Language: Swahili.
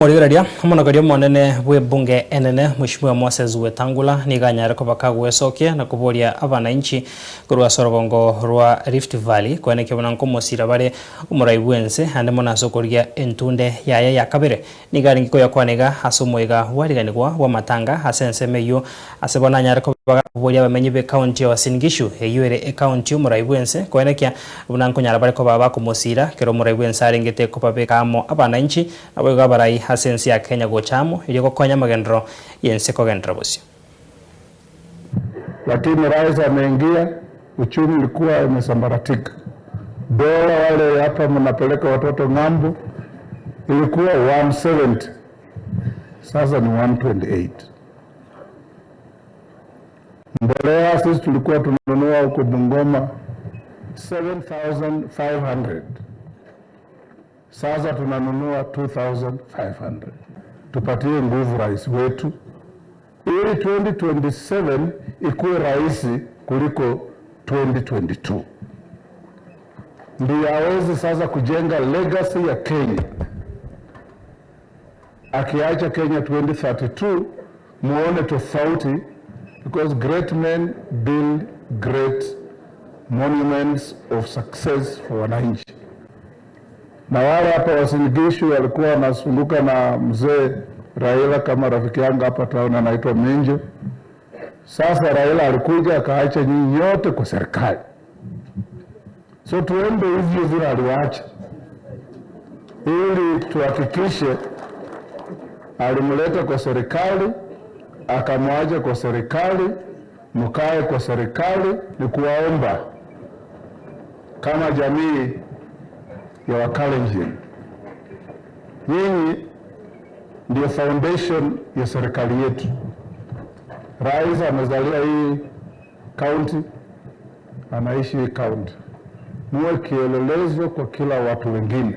Murigaria munogoria monene bwe bunge enene Mheshimiwa Moses Wetangula niganyara kubaka gwecokia na kuboria abananchi kurwa sorogongo rwa Rift Valley kweneke bunanko musira bare umuraibwense ande monasokoria entunde yaya yakabere nigaringi ko yakwanega hasumwega wariganirwa wa matanga hasensemeyo asebona nyara kubaka kuboria bamenyi be county ya Uasin Gishu eyuere county umuraibwense kweneke bunanko nyara bare ko baba kumusira kero umuraibwense arengete kopabeka amo abananchi abego barai hasensi ya Kenya gochamo iliko konya magendro yense kogendro bosi. Lakini rais ameingia, uchumi ulikuwa umesambaratika. Dola wale hapa mnapeleka watoto ng'ambo ilikuwa 170, sasa ni 128. Mbolea sisi tulikuwa tunanunua huko Bungoma 7,500. Sasa tunanunua 2,500. Tupatie nguvu rais wetu ili 2027 ikuwe rahisi kuliko 2022. Ndiyo aweze sasa kujenga legacy ya Kenya. Akiacha Kenya 2032 muone tofauti, because great men build great monuments of success for wananchi. Na wale hapa Uasin Gishu walikuwa wanasunguka na mzee Raila kama rafiki yangu hapa town anaitwa Menjo. Sasa Raila alikuja akaacha nyinyi yote kwa serikali. So tuombe hivyo vile aliwaacha, ili tuhakikishe alimleta kwa serikali, akamwacha kwa serikali, mkae kwa serikali. Ni kuwaomba kama jamii ya Wakalenjin, nyinyi ndio foundation ya serikali yetu. Rais amezalia hii county, anaishi hii county, muwe kielelezo kwa kila watu wengine.